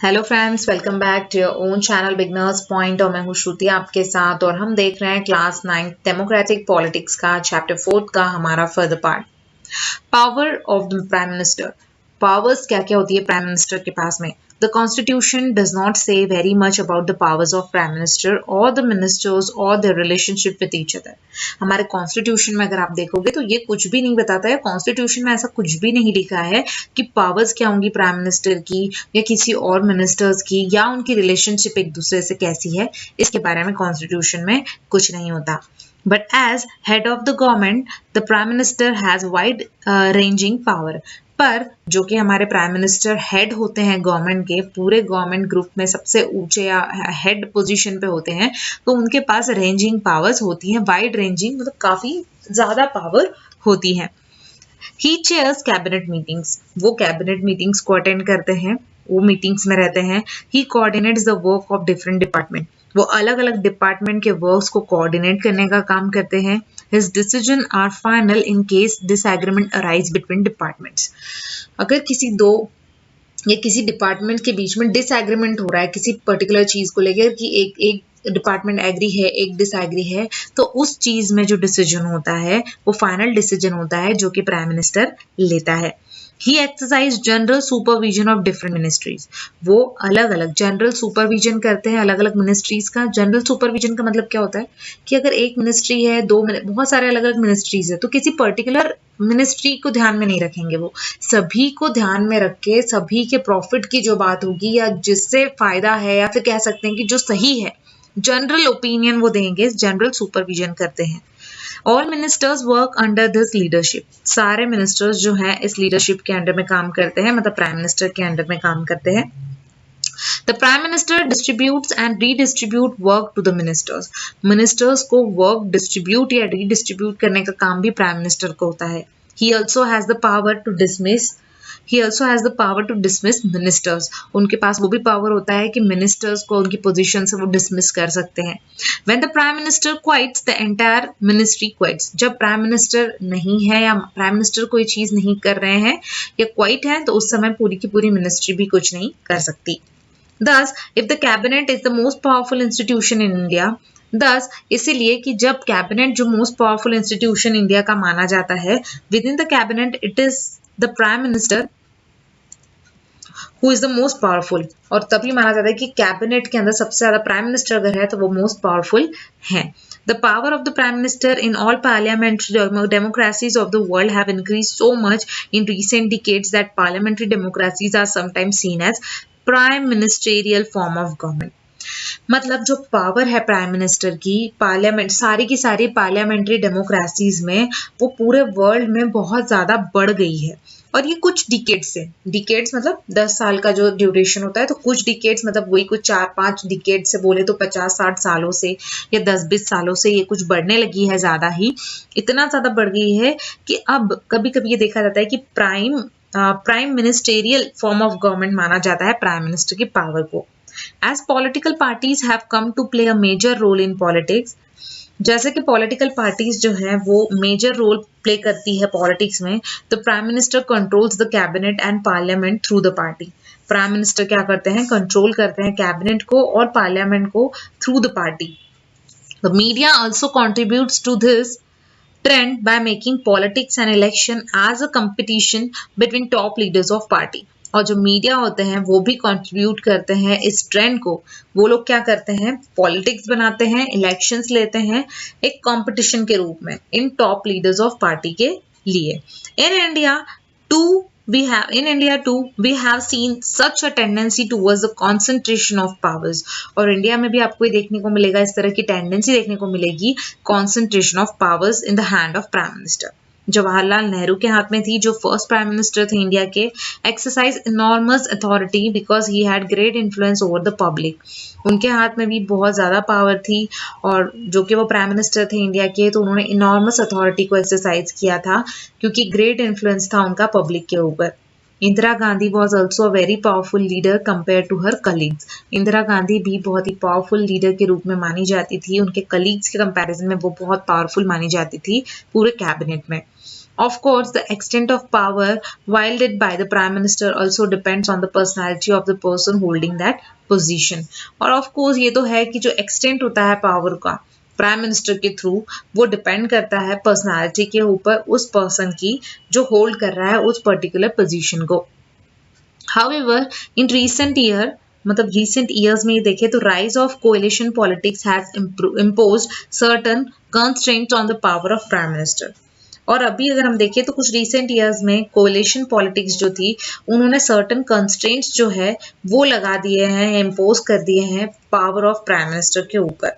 Hello friends, welcome back to your own channel beginners point. और मैं हूँ श्रुति आपके साथ और हम देख रहे हैं क्लास 9 डेमोक्रेटिक पॉलिटिक्स का चैप्टर 4 का हमारा further part. Power of the prime minister. Powers क्या क्या होती है प्राइम मिनिस्टर के पास में। द कॉन्स्टिट्यूशन डज नॉट से very much about the powers of prime minister और द मिनिस्टर्स और the relationship with each other. हमारे कॉन्स्टिट्यूशन में अगर आप देखोगे तो ये कुछ भी नहीं बताता है। कॉन्स्टिट्यूशन में ऐसा कुछ भी नहीं लिखा है कि पावर्स क्या होंगी प्राइम मिनिस्टर की या किसी और मिनिस्टर्स की या उनकी रिलेशनशिप एक दूसरे से कैसी है। इसके बारे में कॉन्स्टिट्यूशन में कुछ नहीं होता। But as head of the government, the prime minister has wide ranging power. पर जो कि हमारे प्राइम मिनिस्टर हेड होते हैं गवर्नमेंट के, पूरे गवर्नमेंट ग्रुप में सबसे ऊंचे या हेड पोजीशन पे होते हैं, तो उनके पास रेंजिंग पावर्स होती हैं। वाइड रेंजिंग मतलब काफी ज्यादा पावर होती है। He chairs cabinet meetings. वो कैबिनेट मीटिंग्स को अटेंड करते हैं, वो मीटिंग्स में रहते हैं। He coordinates the work of different department. वो अलग अलग डिपार्टमेंट के वर्क्स को कोऑर्डिनेट करने का काम करते हैं। His decision are final in case disagreement arise between departments. अगर किसी दो या किसी डिपार्टमेंट के बीच में डिसएग्रीमेंट हो रहा है किसी पर्टिकुलर चीज को लेकर कि एक डिपार्टमेंट एग्री है, एक डिसएग्री है, तो उस चीज में जो डिसीजन होता है वो फाइनल डिसीजन होता है जो कि प्राइम मिनिस्टर लेता है। He exercise general supervision of different ministries. वो अलग अलग जनरल सुपरविजन करते हैं अलग अलग मिनिस्ट्रीज का। जनरल सुपरविजन का मतलब क्या होता है कि अगर एक मिनिस्ट्री है, बहुत सारे अलग अलग मिनिस्ट्रीज है, तो किसी पर्टिकुलर मिनिस्ट्री को ध्यान में नहीं रखेंगे। वो सभी को ध्यान में रख के सभी के प्रॉफिट की जो बात होगी या जिससे फायदा है या फिर कह सकते हैं कि जो सही है, जनरल ओपिनियन वो देंगे, जनरल सुपरविजन करते हैं। All ministers work under this leadership. सारे मिनिस्टर्स जो हैं इस लीडरशिप के अंडर में काम करते हैं, मतलब प्राइम मिनिस्टर के अंडर में काम करते हैं। The prime minister distributes and redistribute work to the ministers. Ministers को वर्क डिस्ट्रीब्यूट या रीडिस्ट्रीब्यूट करने का काम भी प्राइम मिनिस्टर को होता है। He also has the power to dismiss ministers. उनके पास वो भी पावर होता है कि मिनिस्टर्स को उनकी पोजीशन से वो डिसमिस कर सकते हैं। When the prime minister quits, the entire ministry quits. जब प्राइम मिनिस्टर नहीं है या प्राइम मिनिस्टर कोई चीज नहीं कर रहे हैं या क्वाइट है, तो उस समय पूरी की पूरी मिनिस्ट्री भी कुछ नहीं कर सकती। Thus, if the cabinet is the most powerful institution in India, Thus, इसीलिए कि जब कैबिनेट जो मोस्ट पावरफुल इंस्टीट्यूशन इंडिया का माना जाता है, with in the cabinet it is the prime minister who is the most powerful. और तभी माना जाता है कि कैबिनेट के अंदर सबसे ज्यादा प्राइम मिनिस्टर अगर है तो वो मोस्ट पावरफुल है। The power of the prime minister in all parliamentary democracies of the world have increased so much in recent decades that parliamentary democracies are sometimes seen as prime ministerial form of government. मतलब जो power है prime minister की parliament, सारी की सारी parliamentary democracies में वो पूरे वर्ल्ड में बहुत ज्यादा बढ़ गई है। और ये कुछ डिकेड्स से, डिकेड्स मतलब 10 साल का जो ड्यूरेशन होता है, तो कुछ डिकेड्स मतलब वही कुछ 4-5 डिकेड से बोले तो 50-60 सालों से या 10-20 सालों से ये कुछ बढ़ने लगी है। ज्यादा ही इतना ज्यादा बढ़ गई है कि अब कभी कभी ये देखा जाता है कि prime ministerial form of government माना जाता है प्राइम मिनिस्टर की पावर को। As political parties have come to play a major role in politics, जैसे कि पॉलिटिकल पार्टीज जो है वो मेजर रोल प्ले करती है पॉलिटिक्स में, तो prime minister controls the cabinet and parliament through the party. Prime minister क्या करते हैं, कंट्रोल करते हैं कैबिनेट को और पार्लियामेंट को through the party. The media also contributes to this trend by making politics and election as a competition between top leaders of party. और जो मीडिया होते हैं वो भी कंट्रीब्यूट करते हैं इस ट्रेंड को। वो लोग क्या करते हैं, पॉलिटिक्स बनाते हैं, इलेक्शंस लेते हैं एक कंपटीशन के रूप में इन टॉप लीडर्स ऑफ पार्टी के लिए। In India too we have seen such a tendency towards the concentration of powers। और इंडिया में भी आपको ये देखने को मिलेगा, इस तरह की टेंडेंसी देखने को मिलेगी, concentration of powers in the hand of prime minister। Jawaharlal Nehru के हाथ में थी, जो फर्स्ट प्राइम मिनिस्टर थे इंडिया के, exercise enormous authority because he had great influence over the public. उनके हाथ में भी बहुत ज्यादा पावर थी और जो कि वो प्राइम मिनिस्टर थे इंडिया के, तो उन्होंने इनॉर्मस अथॉरिटी को एक्सरसाइज किया था क्योंकि ग्रेट इन्फ्लुएंस था उनका पब्लिक के ऊपर। Indira Gandhi was also a very powerful leader compare to her colleagues. Indira Gandhi भी बहुत ही पावरफुल लीडर के रूप में मानी जाती थी, उनके कलीग्स के कंपैरिजन में वो बहुत पावरफुल मानी जाती थी पूरे कैबिनेट में। Of course, the extent of power wielded by the prime minister also depends on the personality of the person holding that position. और of course ये तो है कि जो extent होता है power का प्राइम मिनिस्टर के थ्रू वो डिपेंड करता है पर्सनालिटी के ऊपर उस पर्सन की जो होल्ड कर रहा है उस पर्टिकुलर पोजीशन को. However, in recent year मतलब recent years में देखें तो rise of coalition politics has imposed certain constraints on the power of prime minister. और अभी अगर हम देखें तो कुछ रिसेंट ईयर्स में कोलिशन पॉलिटिक्स जो थी उन्होंने सर्टन कंस्ट्रेंट्स जो है वो लगा दिए हैं, इम्पोज कर दिए हैं पावर ऑफ प्राइम मिनिस्टर के ऊपर.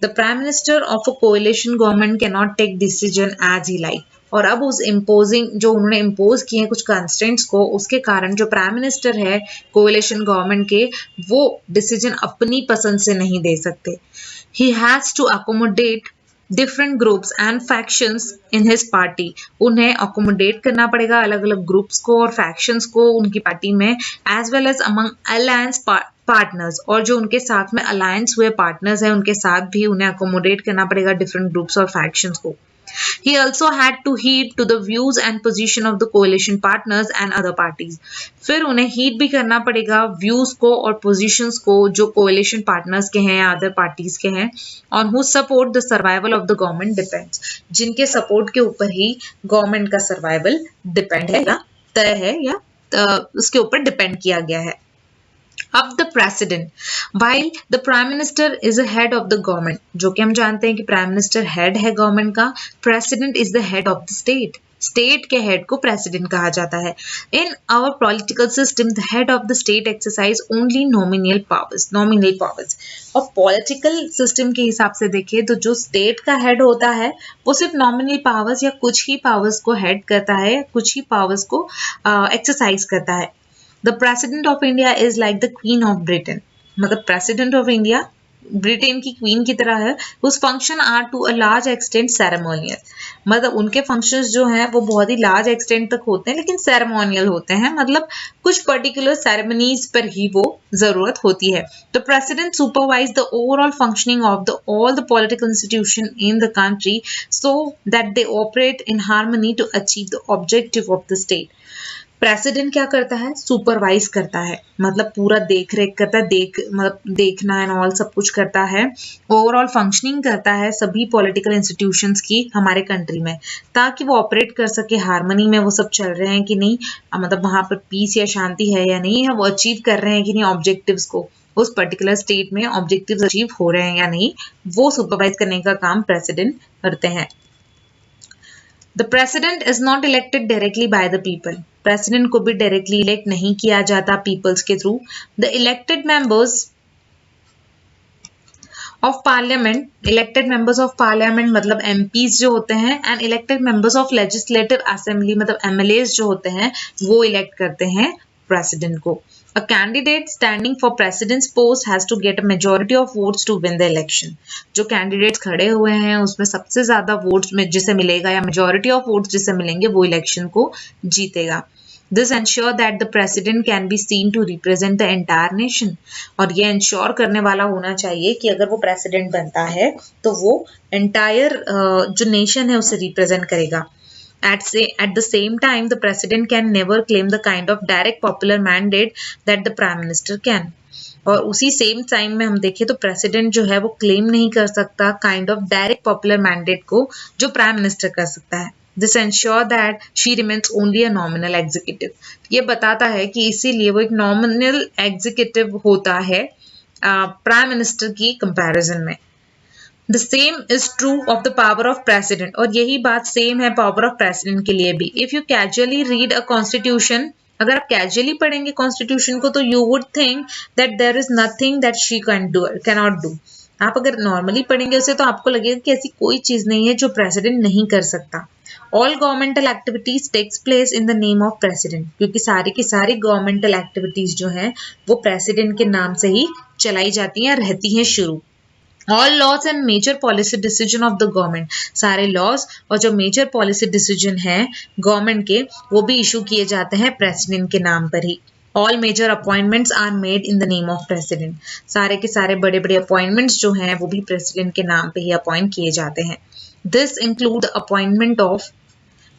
The prime minister of a coalition government can not take decision as he like. और अब उस इम्पोजिंग जो उन्होंने इम्पोज किए हैं कुछ कंस्ट्रेंट्स को, उसके कारण जो प्राइम मिनिस्टर है कोलिशन गवर्नमेंट के वो डिसीजन अपनी पसंद से नहीं दे सकते. He has to accommodate different groups and factions in his party. उन्हें अकोमोडेट करना पड़ेगा अलग अलग ग्रुप्स को और फैक्शंस को उनकी पार्टी में, as well as among alliance partners. और जो उनके साथ में अलायंस हुए पार्टनर्स हैं उनके साथ भी उन्हें अकोमोडेट करना पड़ेगा डिफरेंट ग्रुप्स और फैक्शंस को. He also had to heed to the views and position of the coalition partners and other parties. फिर उन्हें heed भी करना पड़ेगा views को और positions को जो coalition partners के हैं या other parties के हैं, on whose support the survival of the government depends. जिनके support के ऊपर ही government का survival depend है या तय है या उसके ऊपर depend किया गया है. Of the president, while the prime minister is the head of the government, जो कि हम जानते हैं कि प्राइम मिनिस्टर हेड है गवर्नमेंट का, president is the head of the state. State के हेड को प्रेसिडेंट कहा जाता है. In our political system the head of the state exercise only nominal powers. और पॉलिटिकल सिस्टम के हिसाब से देखें तो जो स्टेट का हेड होता है वो सिर्फ नॉमिनल पावर्स या कुछ ही पावर्स को हेड करता है, कुछ ही पावर्स को एक्सरसाइज करता है. The President of India is like the Queen of Britain. मतलब President of India ब्रिटेन की क्वीन की तरह है. उस function are to a large extent ceremonial. मतलब उनके फंक्शंस जो हैं वो बहुत ही लार्ज एक्सटेंट तक होते हैं लेकिन सेरेमोनियल होते हैं, मतलब कुछ पर्टिकुलर सेरेमनीज पर ही वो जरूरत होती है. The president supervise the overall functioning of the all the political institution in the country so that they operate in harmony to achieve the objective of the state. President क्या करता है? Supervise करता है, मतलब पूरा देख रेख करता है, मतलब देखना एंड ऑल सब कुछ करता है. ओवरऑल फंक्शनिंग करता है सभी पॉलिटिकल इंस्टीट्यूशंस की हमारे कंट्री में, ताकि वो ऑपरेट कर सके हार्मनी में, वो सब चल रहे हैं कि नहीं, मतलब वहां पर पीस या शांति है या नहीं है, वो अचीव कर रहे हैं कि नहीं ऑब्जेक्टिव्स को, उस पर्टिकुलर स्टेट में ऑब्जेक्टिव्स अचीव हो रहे हैं या नहीं, वो सुपरवाइज करने का काम प्रेसिडेंट करते हैं. The president is not elected directly by the people. President को भी डायरेक्टली इलेक्ट नहीं किया जाता पीपल्स के through. The elected members of parliament, elected members of parliament मतलब एमपीज जो होते हैं, and elected members of legislative assembly मतलब एमएलएस जो होते हैं वो इलेक्ट करते हैं प्रेसिडेंट को. A candidate standing for president's post has to get a majority of votes to win the election. जो कैंडिडेट्स खड़े हुए हैं उसमें सबसे ज्यादा वोट्स में जिसे मिलेगा या मेजॉरिटी ऑफ वोट्स जिसे मिलेंगे वो इलेक्शन को जीतेगा. This ensure that the president can be seen to represent the entire nation. और ये इंश्योर करने वाला होना चाहिए कि अगर वो प्रेसिडेंट बनता है तो वो एंटायर जो नेशन है उसे रिप्रेजेंट करेगा. At the same time, the president can never claim the kind of direct popular mandate that the prime minister can. और उसी सेम टाइम में हम देखें तो प्रेसिडेंट जो है वो क्लेम नहीं कर सकता kind of direct popular mandate को जो प्राइम मिनिस्टर कर सकता है. This ensure that she remains only a nominal executive. ये बताता है कि इसीलिए वो एक नॉमिनल एग्जीक्यूटिव होता है प्राइम मिनिस्टर की कंपैरिजन में. The same is true of the power of president. और यही बात सेम है पावर ऑफ प्रेसिडेंट के लिए भी. If you casually read a constitution, अगर आप कैजुअली पढ़ेंगे कॉन्स्टिट्यूशन को तो you would think that there is nothing that she cannot do. आप अगर नॉर्मली पढ़ेंगे उसे तो आपको लगेगा कि ऐसी कोई चीज नहीं है जो प्रेसिडेंट नहीं कर सकता. All governmental activities takes place in the name of president. क्योंकि सारी की सारी गवर्नमेंटल एक्टिविटीज जो हैं वो प्रेसिडेंट के नाम से ही चलाई जाती हैं, रहती हैं शुरू. All laws and major policy decision of the government, सारे laws और जो major policy decision है गवर्नमेंट के वो भी इशू किए जाते हैं प्रेसिडेंट के नाम पर ही. All major appointments are made in the name of president. सारे के सारे बड़े बड़े appointments जो हैं वो भी प्रेसिडेंट के नाम पे ही अपॉइंट किए जाते हैं. This include the appointment of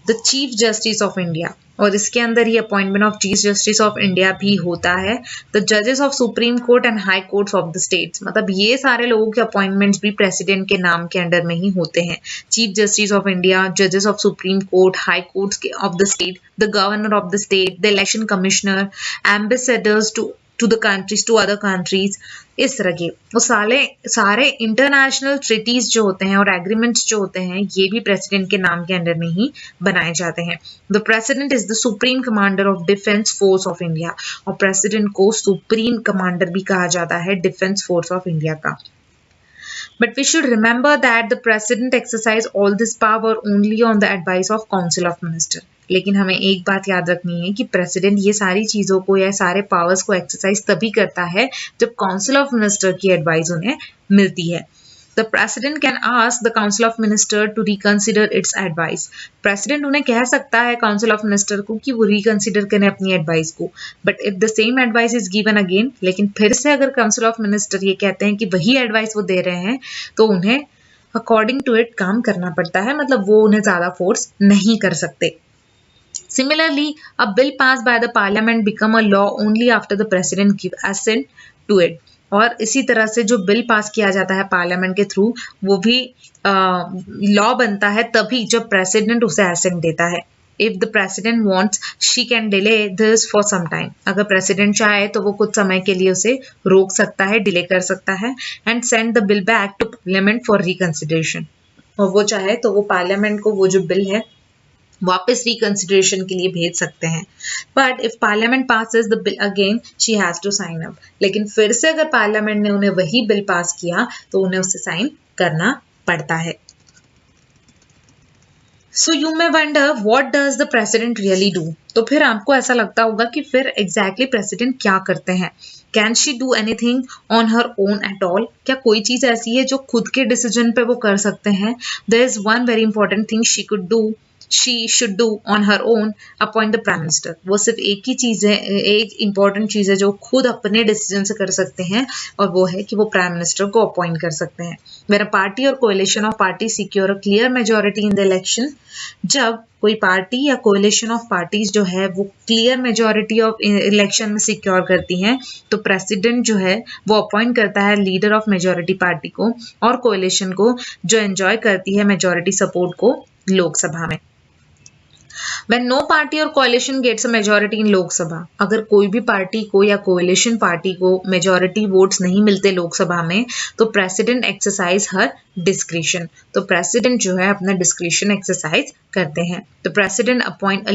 the chief justice of India, और इसके अंदर ही appointment of chief justice of India भी होता है। द जजेस of supreme court and high courts of the states, मतलब ये सारे लोगों के अपॉइंटमेंट्स भी प्रेसिडेंट के नाम के अंडर में ही होते हैं। चीफ जस्टिस ऑफ इंडिया, जजेस of supreme court, high courts of the state, the governor of the state, the election commissioner, ambassadors to the countries, to other countries, इस तरह के वो सारे इंटरनेशनल ट्रीटीज जो होते हैं और एग्रीमेंट्स जो होते हैं ये भी प्रेसिडेंट के नाम के अंडर में ही बनाए जाते हैं। The president is the supreme commander of defence force of India, और प्रेसिडेंट को सुप्रीम कमांडर भी कहा जाता है डिफेंस फोर्स ऑफ इंडिया का। But we should remember that the president exercise all this power only on the advice of council of minister. लेकिन हमें एक बात याद रखनी है कि प्रेसिडेंट ये सारी चीजों को या सारे पावर्स को एक्सरसाइज तभी करता है जब काउंसिल ऑफ मिनिस्टर की एडवाइस उन्हें मिलती है। The president can ask the council of minister to reconsider its advice. President उन्हें कह सकता है council of minister को कि वो reconsider करें अपनी एडवाइस को, but if the same advice is given again, लेकिन फिर से अगर council of minister ये कहते हैं कि वही एडवाइस वो दे रहे हैं तो उन्हें according to it काम करना पड़ता है, मतलब वो उन्हें ज्यादा फोर्स नहीं कर सकते। Similarly, a bill passed by the parliament become a law only after the president give assent to it. और इसी तरह से जो बिल पास किया जाता है पार्लियामेंट के थ्रू वो भी लॉ बनता है तभी जब प्रेसिडेंट उसे एसेंट देता है। If the president wants she can delay this for some time, अगर प्रेसिडेंट चाहे तो वो कुछ समय के लिए उसे रोक सकता है, डिले कर सकता है, and send the bill back to parliament for reconsideration, और वो चाहे तो वो पार्लियामेंट को वो जो बिल है वापस रिकंसिडरेशन के लिए भेज सकते हैं। But if parliament passes the bill again she has to sign up, लेकिन फिर से अगर पार्लियामेंट ने उन्हें वही बिल पास किया तो उन्हें उसे साइन करना पड़ता है। So you may wonder what does the president really do, तो फिर आपको ऐसा लगता होगा कि फिर एग्जैक्टली प्रेसिडेंट क्या करते हैं। Can she do anything on her own at all, क्या कोई चीज ऐसी है जो खुद के डिसीजन पे वो कर सकते हैं। There is one very important thing she should do on her own, appoint the prime minister. वो सिर्फ एक ही चीज है, एक इंपॉर्टेंट चीज है जो खुद अपने डिसीजन से कर सकते हैं, और वो है कि वो प्राइम मिनिस्टर को अपॉइंट कर सकते हैं। When a party or coalition of parties secure a clear majority in the election, जब कोई पार्टी या कोalition ऑफ पार्टीज जो है वो क्लियर मेजोरिटी ऑफ इलेक्शन में सिक्योर करती हैं तो प्रेसिडेंट जो है वो अपॉइंट करता है लीडर ऑफ मेजोरिटी पार्टी को और कोalition को जो एंजॉय करती है मेजोरिटी सपोर्ट को लोकसभा में। When no party or coalition gets a majority in Lok Sabha, अगर कोई भी पार्टी को या कोalition पार्टी को मेजोरिटी वोट्स नहीं मिलते लोकसभा में तो प्रेसिडेंट एक्सरसाइज हर डिस्क्रिशन, तो प्रेसिडेंट जो है अपना डिस्क्रिशन एक्सरसाइज करते हैं। तो president appoint a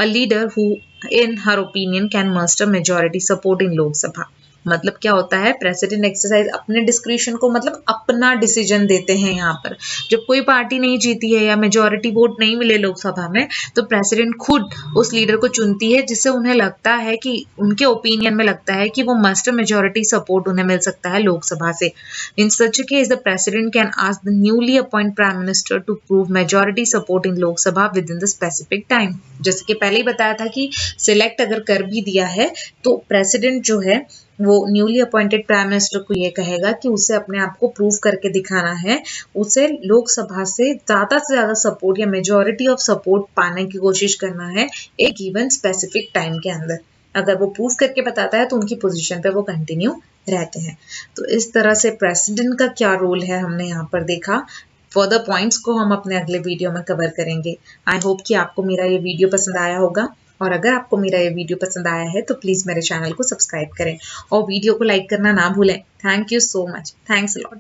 leader who in her opinion can muster majority support in Lok Sabha. मतलब क्या होता है, प्रेसिडेंट एक्सरसाइज अपने डिस्क्रिशन को मतलब अपना डिसीजन देते हैं। यहाँ पर जब कोई पार्टी नहीं जीती है या मेजोरिटी वोट नहीं मिले लोकसभा में तो प्रेसिडेंट खुद उस लीडर को चुनती है जिससे उन्हें लगता है कि उनके ओपिनियन में लगता है कि वो मस्ट मेजोरिटी सपोर्ट उन्हें मिल सकता है लोकसभा से। In such case the president can ask the newly appoint prime minister to prove majority support in Lok Sabha within the specific time. जैसे कि पहले ही बताया था कि सिलेक्ट अगर कर भी दिया है तो प्रेसिडेंट जो है वो न्यूली अपॉइंटेड प्राइम मिनिस्टर को ये कहेगा कि उसे अपने आप को प्रूव करके दिखाना है, उसे लोकसभा से ज्यादा सपोर्ट या मेजोरिटी ऑफ सपोर्ट पाने की कोशिश करना है एक गिवन स्पेसिफिक टाइम के अंदर। अगर वो प्रूव करके बताता है तो उनकी पोजीशन पे वो कंटिन्यू रहते हैं। तो इस तरह से प्रेसिडेंट का क्या रोल है हमने यहाँ पर देखा। फर्दर पॉइंट्स को हम अपने अगले वीडियो में कवर करेंगे। आई होप कि आपको मेरा ये वीडियो पसंद आया होगा, और अगर आपको मेरा ये वीडियो पसंद आया है तो प्लीज़ मेरे चैनल को सब्सक्राइब करें और वीडियो को लाइक करना ना भूलें। Thank you so much. Thanks a lot.